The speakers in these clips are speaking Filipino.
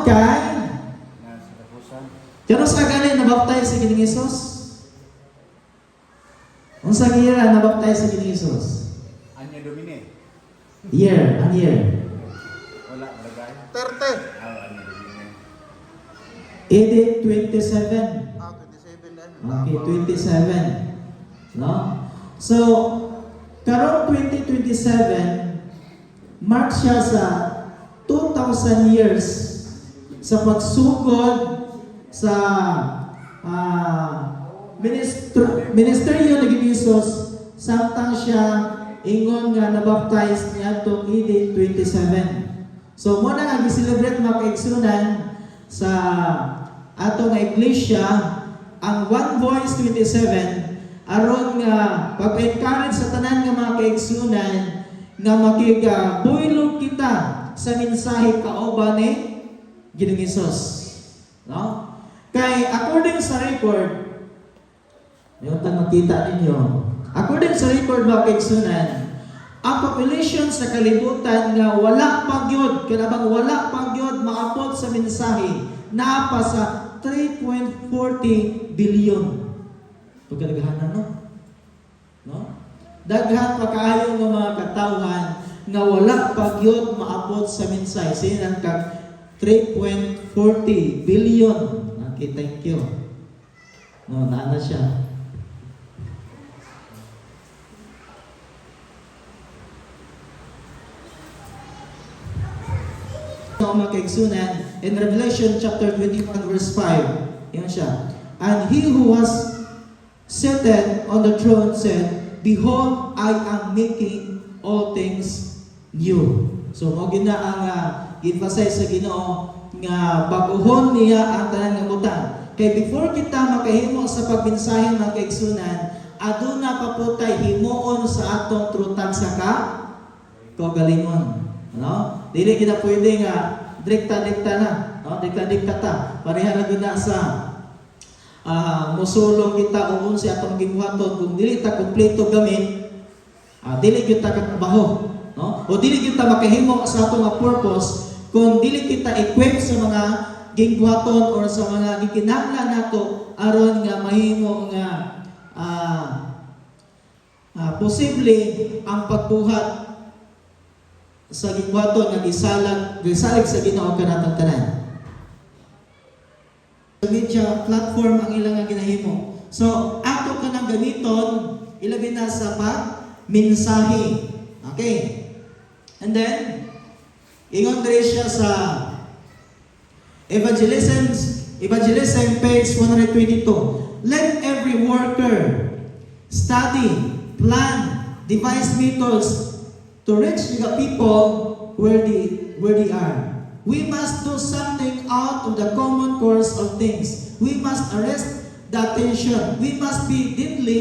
kay kano sa gani nabaptize si Gining Hesus? Unsa gira nabaptize si Gining Hesus? Anya Domine. Year, an year. Wala bagay. 30. Anya Domine. AD 27. 27 lang. Okay, 27. No? So, karong 2027, mark siya sa 2,000 years sa pagsugod sa ministeryo ni Gining Hesus samtang siya ingon nga nabaptize niya itong AD 27. So, muna nga gi-celebrate mga kaigsunan sa ato nga iglesia ang One Voice 27 aron nga pag-encourage sa tanan nga mga kaigsunan nga makigabuylog kita sa mensahe kaoba ni Gining Hesus. No? Kay according sa record, yung makita ninyo, according sa record mga kaigsunan, ang population sa kalibutan nga wala pagyod, kanabang wala pagyod maabot sa mensahe, naapa sa 3.40 billion. Pagkadaghanan, no? No? Daghan pa kaayo ng mga katawhan nga wala pagyod maabot sa mensahe. Sinan ka 3.40 billion. Okay, thank you. No, naana siya. Mga kaigsunan, in Revelation chapter 21 verse 5, yan siya. And he who was seated on the throne said, Behold, I am making all things new. So, mo gina ang emphasize sa Ginoo nga baguhon niya ang tanan nga butang. Kay before kita makahimo sa pagmensahe mga kaigsunan, aduna pa po tay himuon sa atong trutag sa kagalingon. Ano? Dili kita pwede nga direkta-direkta na, no? Direkta-direkta ta. Pareha na gud na sa musulong kita ugon si atong gibuhaton kung dili ta kompleto gamit, dili gyud ta katabaho, no? O dili gyud ta makahimo sa atong nga purpose kung dili kita equip sa mga gingbuhaton or sa mga gikinahanglan nato aron nga mahimo nga posible ang pagbuhat sa gingbuhaton nga gisalig sa Ginoo kanatang tanan. Media platform ang ilang nga ginahimo. So, ato ka nang gamiton ilabi na sa pag-mensahe. Okay. And then ingon diri siya sa Evangelism page 122. Let every worker study, plan, devise methods to reach the people where they are. We must do something out of the common course of things. We must arrest the attention. We must be deeply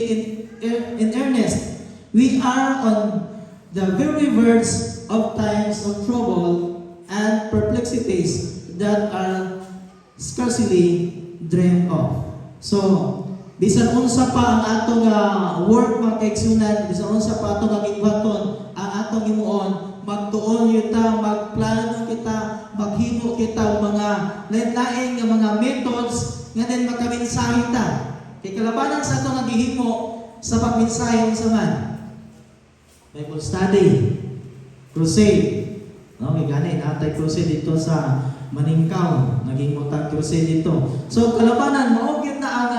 in earnest. We are on the very verge of times of trouble and perplexities that are scarcely dreamed of. So, bisan unsa pa ang atong work mga kaigsunan, bisan unsa pa atong gigbaton, ang atong himuon, magtuon kita, magplano kita, maghimo kita mga lain-lain nga mga methods nga din makaminsahe ta. Kay kalabanan sa atong naghihimo sa pagminsahe sa man. Bible study, crusade. No, gani natay crusade dito sa Maningkaw, naging mutag crusade dito. So kalabanan mao gyud na ang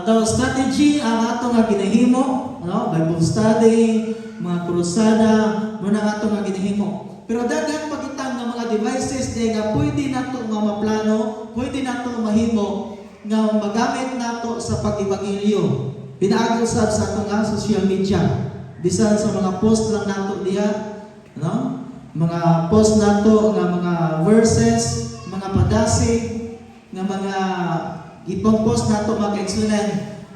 the strategy ang atong nga ginahimo, no? Bible study, mga krusada, muna atong nga ginahimo. Pero daghan pa kita nga mga devices di nga pwede nato nga maplano, pwede nato mahimo nga magamit nato sa pag-ebanghelyo. Pinaagi usab sa atong social media. Bisan sa mga post lang nato diha, no? Mga post nato nga mga verses, mga padasig, nga mga ipang post nato mga kaigsunan.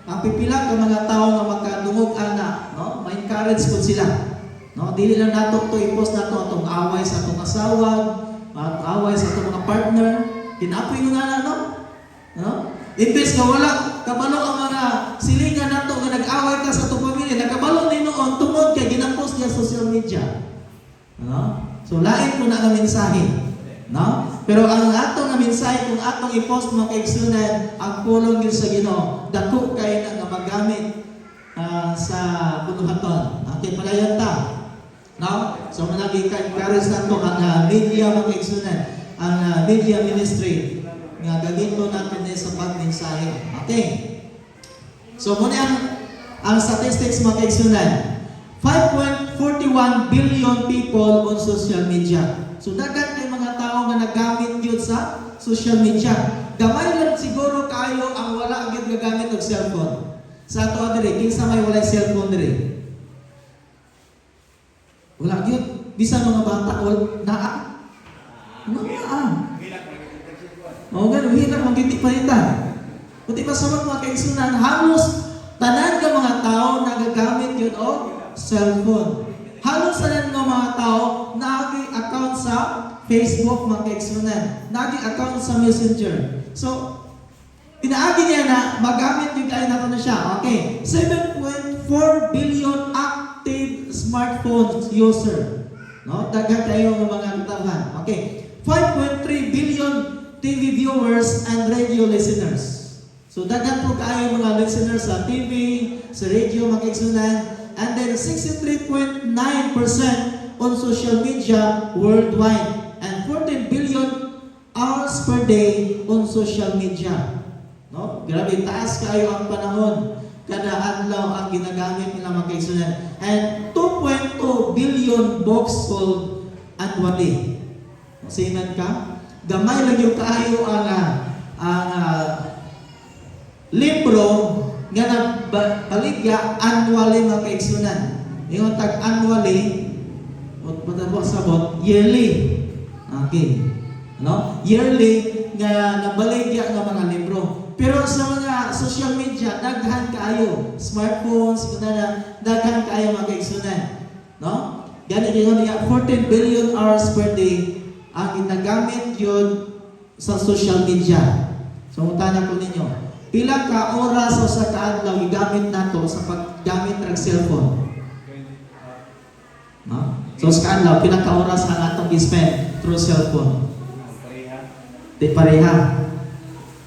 Ang pipila ka mga tao nga makadungog ana, no? Ma-encourage pud sila. No, dili lang nato to i-post nato atong away sa atong asawa, away sa atong mga partner. Kinapoy nga na, no? No? Imbes nga wala kabalo ang mga silingan nato nga nag-away ka sa atong pamilya, nagkabalo ni noon tungod kay gina-post niya sa social media. No? So lain ko na ang mensahe. No? Pero ang atong nga mensahe kung atong i-post mga kaigsunan, ang pulong gyud sa Ginoo, dako kay nga magamit sa buluhaton. Okay, palayon ta. No? So managi ka encourage nato ang media mga kaigsunan, ang media ministry nga gamiton natin din sa pagmensahe. Okay. So muna ang statistics mga kaigsunan. 5.41 billion people on social media. So dagat kay mga tao nga nagamit gyud sa social media. Gamay lang siguro kayo ang wala gyud gagamit og cellphone. Sa ato dire, kinsa may walay cellphone dire? Wala gyud. Bisan mga bata naa. O ganun, hinag magiti palitan. Kundi masamang mga kaigsunan, halos tanan ka mga tao nagagamit yun o cellphone. Halos tanan nga mga tao nag-account sa Facebook mga kaigsunan, nag-account sa Messenger. So, pinaagi niya na magamit yung kain natin na siya. Okay, 7.4 billion active smartphone user. No? Daghan kayo ng mga katawan. Okay, 5.3 billion TV viewers and radio listeners. So daghan po kayo mga listeners sa TV, sa radio mga kaigsunan, and then 63.9% on social media worldwide and 14 billion hours per day on social media. No? Grabe taas kayo ang panahon. Kada adlaw ang ginagamit nila mga kaigsunan. And 2.2 billion books sold annually. Sinan ka? Gamay lang yung kaayo ang libro nga nagbaligya annually mga kaigsunan. Yung tag-annually, sabot, yearly. Okay. No? Yearly nga nabaligya ng mga libro. Pero sa mga social media, daghan kaayo. Smartphones, daghan kaayo mga kaigsunan. No? Ganit yun, 14 billion hours per day ang ginagamit yun sa social media. So, utana ko ninyo. Pila ka oras o sa kaadlaw gigamit nato sa paggamit ng cellphone? No? So, sa kaadlaw, pila ka oras ang atong i-spend through cellphone? Di pareha.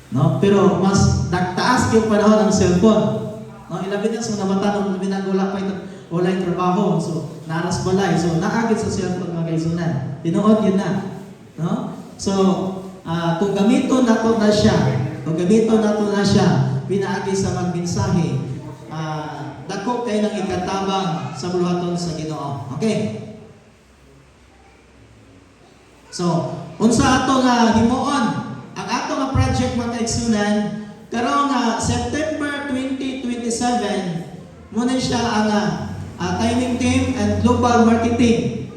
No? Pero mas nagtaas yung panahon ng cellphone. No? Ilabi na sa mga bata, ilabi na wala yung trabaho. So, naras balay. So, naagit sa cellphone mga kaisunan. Tinuod yun na. No? So, kung gamiton nato na siya, pinaagi sa magmensahe, dako kayo ng ikatabang sa buluhaton sa Ginoo. Okay? So, unsa ato nga himuon, ang ato nga project mga kaigsunan, karong September 2027, muna siya ang timing team and global marketing,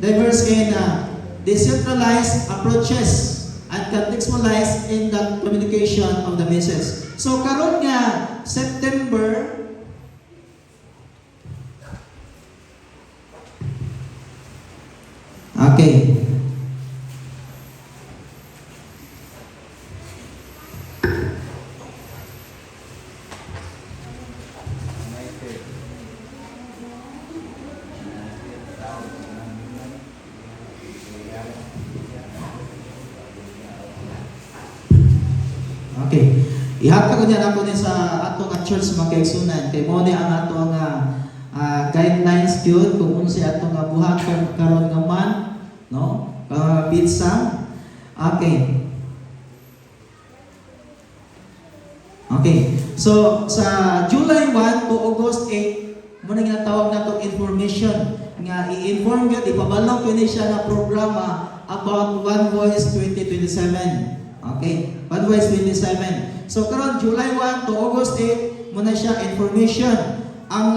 diverse in decentralized approaches and contextualized in the communication of the message. So karon nga September okay. Okay. Ihatag ko niya ako din sa ato nga church mga kaigsunan. Kay mo ang ato nga guidelines yun kung unsa ato nga buhaton karon nga man, no? Pizza. Okay. Okay. So sa July 1 to August 8, muna ginatawag natong information nga i-inform gyud ipabalaw kini siya nga programa about One Voice 2027. Okay, One Voice 27. So karon July 1 to August 8 muna siya information. Ang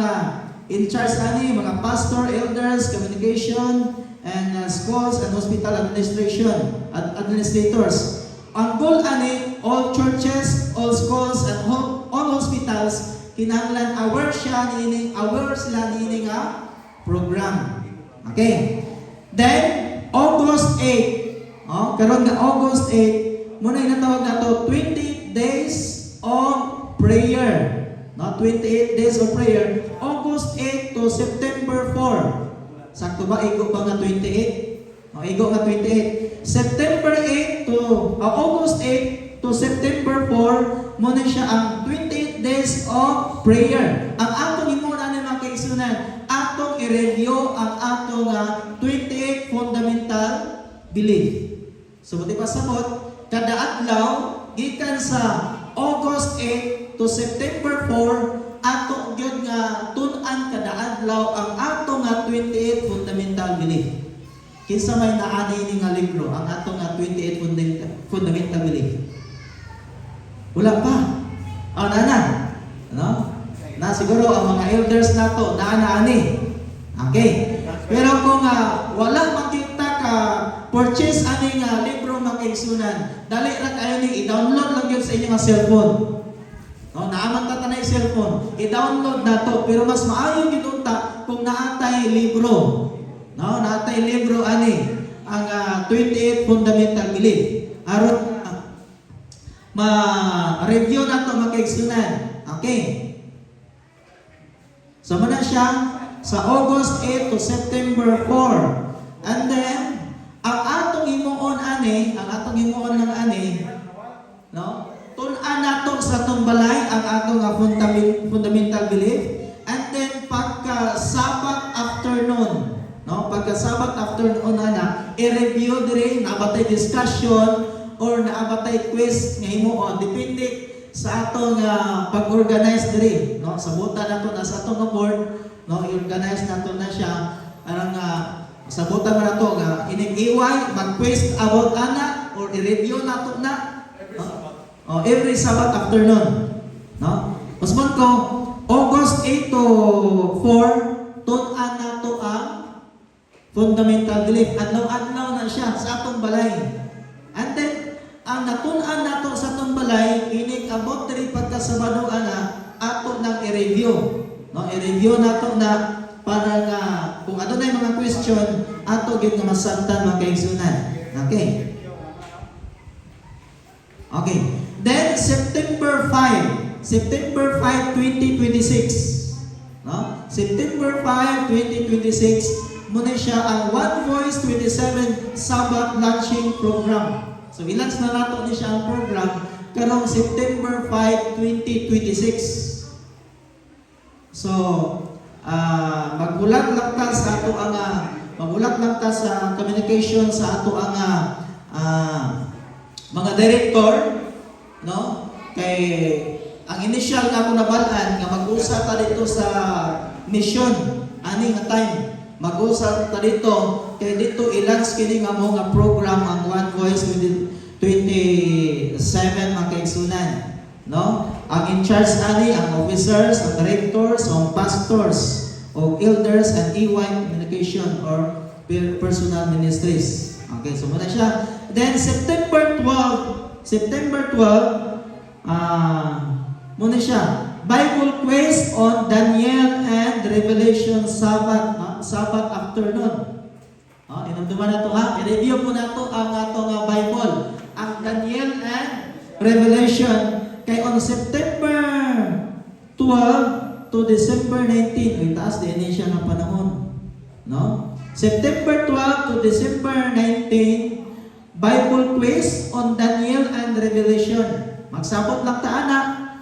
in charge ani mga pastor, elders, communication, and schools and hospital administration at administrators. Ang goal ani all churches, all schools, and all hospitals kinahanglan aware sila niini nga program. Okay. Then August 8. Karon nga August 8 muna inatawag nato 20 days of prayer. No, 28 days of prayer. August 8 to September 4. Sakto ba? Igo ba nga 28? Igo nga 28. September 8 August 8 to September 4 mo na siya ang 28 days of prayer. Ang atong himuna ni mga kaigsunan, atong i-review ang atong 28 fundamental belief. So di ba sabot, kada adlaw gikan sa August 8 to September 4 ato gyud nga tun-an kada adlaw ang ato nga 28 fundamental belief. Kinsa may naanay ni nga libro ang ato nga 28 fundamental belief? Wala pa. Na. Ano? Na siguro ang mga elders nato naani. Okay. Pero kung wala makita ka purchase ani nga libro mga kaigsunan, dali ra kayo ni i-download lang yun sa inyong cellphone. No, naaman ta tanay cellphone, i-download na to, pero mas maayo gid unta kung naatay libro. No, naatay libro ani ang 28 fundamental belief. Aron ma-review na to mga kaigsunan. Okay. So muna siya sa August 8 to September 4. And then ang atong himuon ng ani, no? Tun-an nato sa atong balay ang atong fundamental belief. And then pagka Sabbath afternoon, no? Pagka Sabbath afternoon i-review diri, nabatay discussion or naabatay quiz nga himuon, depende sa atong pag-organize diri, no? Sabutan nato na sa atong board, no? I-organize nato na siya arang sabutan man nato nga inig-iway mag-quiz about ana or i-review nato na every Sabbath afternoon, no? Pasman ko August 8 to 4 tun-an nato ang fundamental belief. Adlaw-adlaw na siya sa atong balay. And then ang natun-an nato sa atong balay inig abot diri pagka Sabado ato nang i-review, no? I-review nato na para nga kung ano na yung mga question ato gyud nga masabtan mga kaigsunan. Okay. Okay. Then September 5, 2026. No? September 5, 2026 muna siya ang One Voice 27 Sabbath Launching Program. So ilans na nato ni siya ang program karong September 5, 2026. So magulat lang ta sa ato ang magulat lang ta sa communication sa ato ang mga director, no? Kay ang initial nga ako nabalaan nga mag-usa ta dito sa mission ani nga time. Mag-usa ta dito kay dito ilans kini nga mo nga program ang One Voice 27 mga kaigsunan, no? Ang in charge ani ang officers, ang directors, ang pastors, o elders and EY communication or personal ministries. Okay, so muna siya. Then September 12 muna siya. Bible quiz on Daniel and Revelation Sabbath, Sabbath afternoon. Inumduman na ito i-review po na ito ang atong Bible. Ang Daniel and Revelation. Kay on September 12 to December 19, itaas din siya ng panahon. No? September 12 to December 19, Bible quiz on Daniel and Revelation. Magsabot lang taana,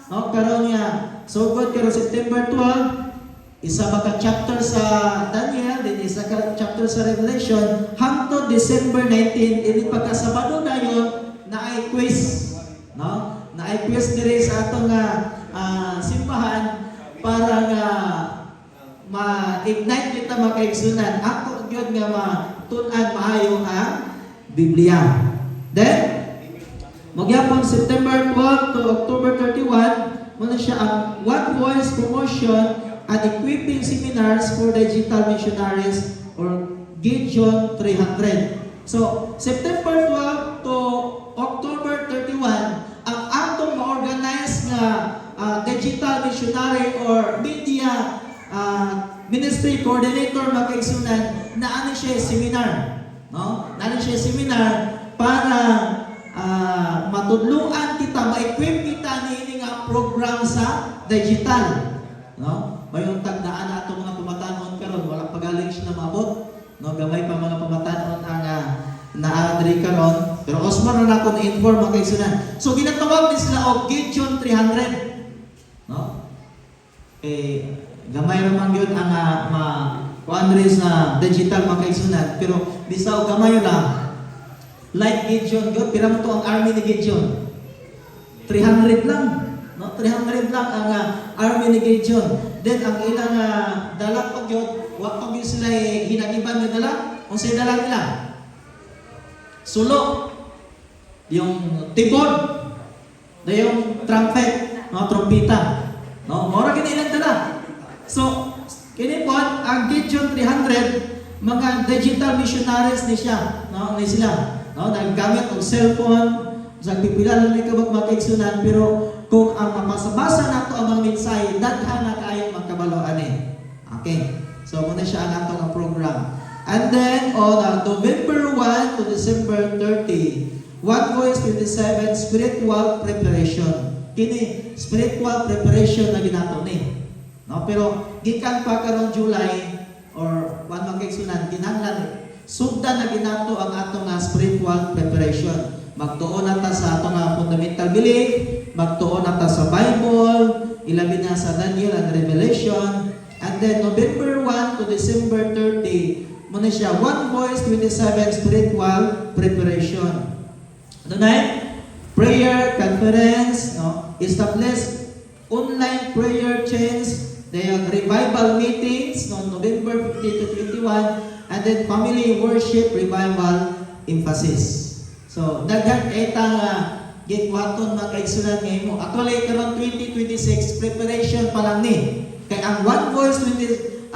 no? Karon nga, so good karon September 12, isa ba ka chapter sa Daniel, then isa ka chapter sa Revelation, hangtod December 19, ini pagkasabado na yun, na ay quiz, no? Na ay quiz diri sa atong simbahan para nga ma-ignite kita makaigsunan. Ako gyud nga matun-an maayo ang Biblia. Then magyapon September 12 to October 31 muna siya ang One Voice Promotion and Equipping Seminars for Digital Missionaries or Gideon 300. So September 12 to October 31 ang atong ma-organize nga digital missionary or media ministry coordinator makaigsunan na ano siya seminar, no? Na ano siya seminar para matudluan kita, ma-equip kita ni nga program sa digital, no? Mayong tagdaan na atong mga pamatanon karon wala pagaling siya na maabot, no? Gamay pa mga pamatanon ang naadri karon, pero Osman na ako na-inform mga kaigsunan. So ginatawag din sila og Gideon 300. No? Gamay naman yun ang kuan rin sa digital mga kaigsunan. Pero bisaw gamay lang. Like Gideon, yun, pira mo to ang army ni Gideon. 300 lang. No? 300 lang ang army ni Gideon. Then ang ilang dala pag yun, wag pag yun sila hinagiban yung dala. Kung sila dala nila. Sulok. Yung tibod. Na yung trumpet. No? Trompita. No? Mora kinilang dala. So, kini po, ang Gideon 300, mga digital missionaries ni siya. No? Ni sila. No? Naggamit og cellphone. Sa pipila lang ikaw magmakaigsunan, pero kung ang mapasabasa nato ang mga mensahe, daghan na kayo magkabaloan eh. Okay. So, muna siya ang atong program. And then, on November 1 to December 30, One Voice 27, Spiritual Preparation. Kini, spiritual preparation na ginato ni. No? Pero, gikan pa karong July, or one magkaigsunan, kinahanglan, sugdan na ginato ang atong spiritual preparation. Magtuon nata sa atong fundamental belief, magtuon nata sa Bible, ilabi na sa Daniel and Revelation. And then November 1 to December 30, muna siya One Voice 27 Spiritual Preparation. Ano na prayer conference, no? Establish online prayer chains, they have revival meetings no November 15 to 21, and then family worship revival emphasis. So, daghan etang gitwaton mga kaigsunan ngayon mo. Actually, karon 2026, preparation pa lang ni. Kaya ang One Voice 27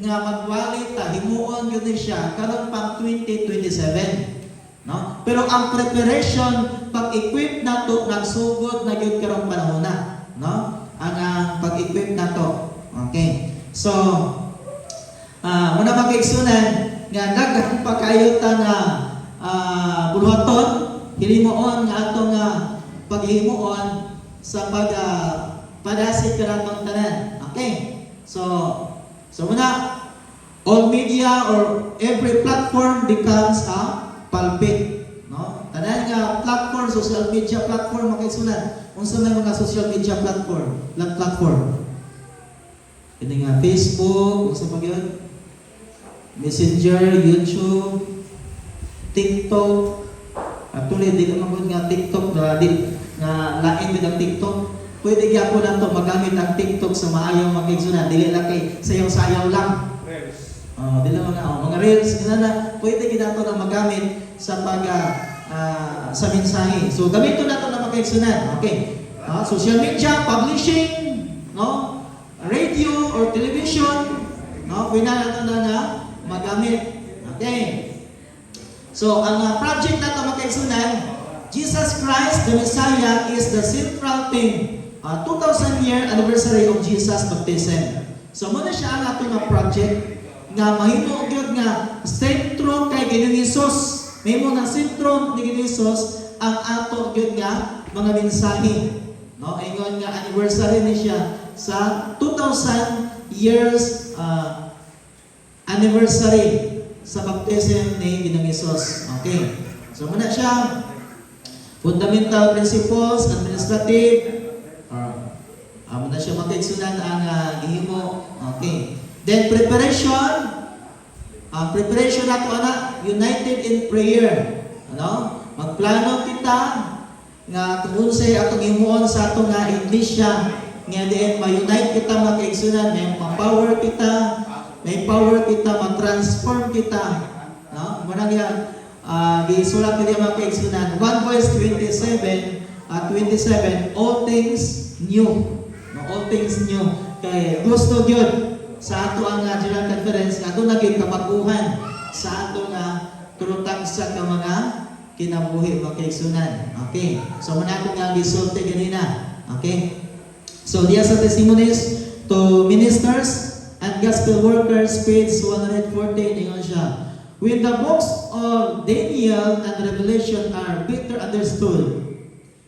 nga magwalit, himuon yun siya, karon pang 2027. No? Pero ang preparation, pag-equip na to, nagsugod na yun karong panahon na. No? Ang pag-equip na to. Okay. So, muna mga kaigsunan, nga daghan pa kayo buluhaton, hilimuon nga atong paghimuon sa padasig kanatong tanan. Okay? So muna, all media or every platform becomes a pulpit. No? Tanan nga platform, social media platform, makaisunan. Unsa may mga social media platform? Kini nga Facebook, unsa pa gyud? Messenger, YouTube, TikTok. Actually, di ko magod nga TikTok na lain din ang TikTok. Pwede gyapon nato magamit ang TikTok sa maayong magigsunan. Dili lang kay sayaw-sayaw lang. Reels. Dili mga reels na pwede ginato na magamit sa sa mensahe. So gamito nato na magigsunan. Okay. Social media, publishing, no? Radio or television, no? Pwede nato na magamit. Okay. So, ang project na ito makaigsunan, Jesus Christ, the Messiah, is the central theme. 2,000-year anniversary of Jesus' baptism. So, muna siya ang ato nga project nga mahimo gyud nga sentro kay Ginoong Hesus. Mahimo nga sentro ni Ginoong Hesus ang ato gyud nga mga mensahe. No, ingon nga anniversary ni siya sa 2,000 years anniversary sa baptism ni Ginoong Hesus. Okay. So muna siya fundamental principles, administrative, muna siya makaigsunan ang gihimo. Okay. Then preparation. Preparation nato ana united in prayer. Ano? Magplano kita nga kung unsay atong himuon sa atong iglesia nga diin ma-unite kita makaigsunan, may power kita. May power kita, mag-transform kita. No? Muna nga, gisulat ko niya mga kaigsunan. One Voice 27, all things new. No, all things new. Kaya gusto yun sa ato ang General Conference, ato naging kapaguhan sa ato nga turutang sa mga kinabuhi mga kaigsunan. Okay. So muna ato nga gisulti ganina. Okay. So diya sa testimonies to ministers and gospel workers, page 114, ingon siya. When the books of Daniel and Revelation are better understood,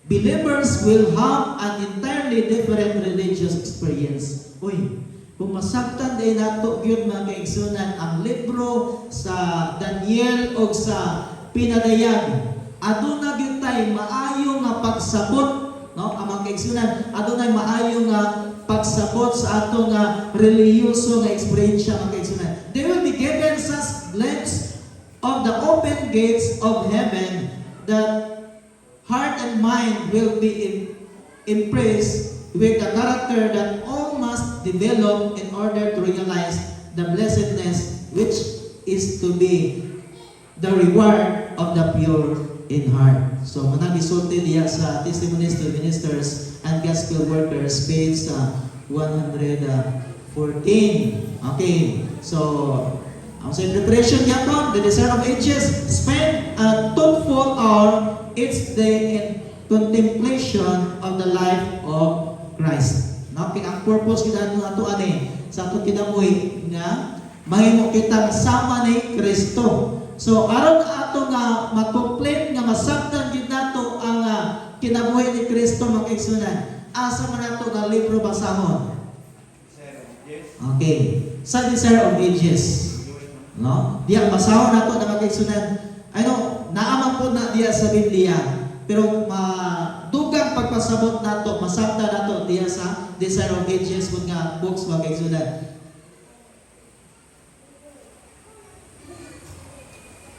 believers will have an entirely different religious experience. Uy, kung masabtan din nato yun mga kaigsunan ang libro sa Daniel o sa pinadayag. Aduna gyud tay maayo nga pagsabot, no? Ang mga kaigsunan, adunay maayo nga pagsabot sa ato nga relihiyoso nga eksperyensya mga kaigsunan. They will be given such glimpse of the open gates of heaven that heart and mind will be impressed with the character that all must develop in order to realize the blessedness which is to be the reward of the pure in heart. So, manang isulti diya sa Testimonies to Ministers and Gospel Workers, page 114. Okay, so, ang sa preparation niya po, the Desire of Ages, spend a thoughtful hour each day in contemplation of the life of Christ. Okay, ang purpose kita nato ani sa ato kinabuhi nga mahimo kitang sama ni Kristo. So aron ato nga ma-complete nga masabtan gid nato ang kinabuhi ni Kristo makaigsunan. Asa man nato nga libro basahon? Okay, sa Desire of Ages. No? Diya basahon nato na makaigsunan. Ano, naaman po na diya sa Biblia. Pero dugang pagpasabot nato, masabta nato diya sa Desire of Ages kung nga books makaigsunan.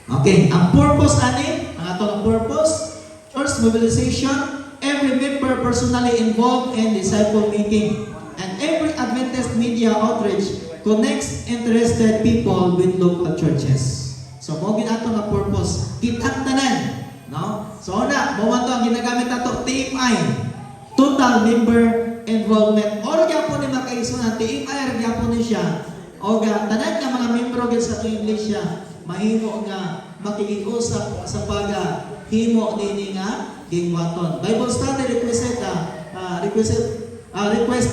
Okay, ang purpose ani, ang atong purpose, church mobilization, every member personally involved in disciple making, and every Adventist media outreach connects interested people with local churches. So, mo ginato nga purpose, kitang tanan, no? So, una, mo ang ginagamit nato TMI, total member involvement. Oro gyapon ni makaigsunan, TMI gyapon ni siya. O tanan nga mga membro gyud sa iglesia mahimo nga makikiusap sa himo nini nga hingwaton. Bible study request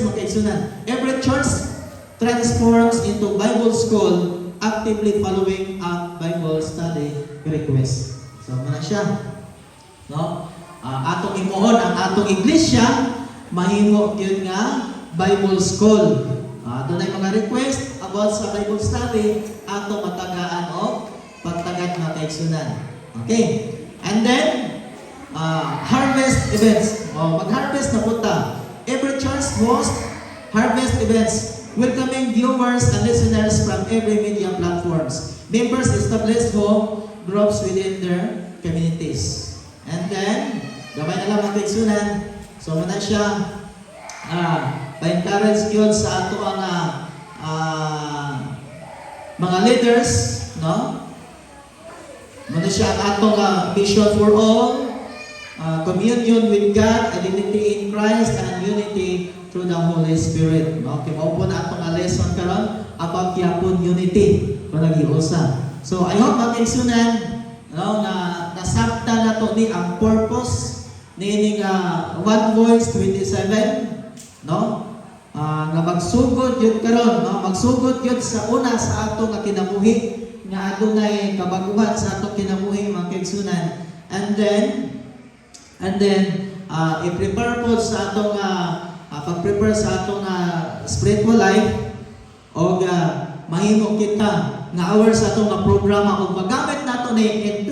makaigsunan. Every church transforms into Bible school actively following a Bible study request. So mana siya, no? Atong imuhon ang atong iglesia mahimo yun nga Bible school. Doon ay mga request about sa Bible study ato matagaan o pagtagad na kaigsunan. Okay. And then harvest events. Mag-harvest na punta. Every church hosts harvest events, welcoming viewers and listeners from every media platforms. Members establish home groups within their communities. And then, gamay na lang ang kaigsunan. So, muna siya pa-encourage yun sa ato ang mga leaders, no? Muna siya ang atong vision for all, communion with God, identity in Christ, and unity through the Holy Spirit. Okay, maupo na atong lesson karon about yapon unity kung nag-iusa. So, I hope mag-igsunan, no, na nasabta na to ni ang purpose ni One Voice 27, no? Nga magsugod yun karon, no? Magsugod yun sa una sa ato nga kinabuhi nga adunay kabaguhan sa ato kinabuhi mga kaigsunan. And then i-prepare po sa ato nga pag-prepare sa ato nga spiritual life o mahimo kita nga hours sa ato nga programa o magamit nato ni in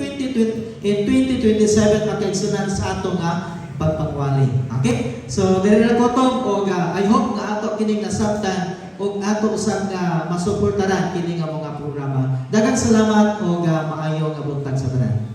2027 mga kaigsunan sa ato nga pagpangwali. Okay? So, dili na ko to, o I hope nga ato kining nasabtan o ato usang masuportaran kining nga mga programa. Daghang salamat o maayo nga buntag sa tanan.